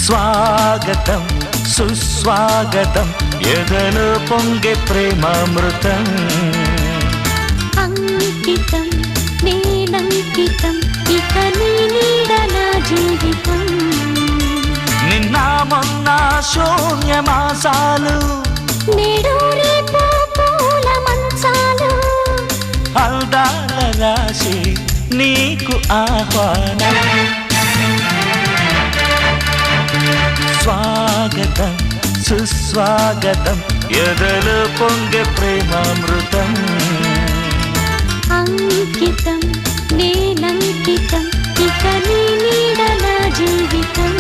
స్వాగతం సుస్వాగతం ఎదలో పొంగే ప్రేమామృతం అంకితం నేనంకితం ఇక నీ నీడ నా జీవితం నిన్న మొన్న శూన్యమాసాలు నేడు రేపు పూల మంచాలు అందాల రాశి నీకు ఆహ్వానం స్వాగతం సుస్వాగతం ఎదలో పొంగే ప్రేమామృతం అంకితం నేనంకితం ఇక నీ నీడ నా జీవితం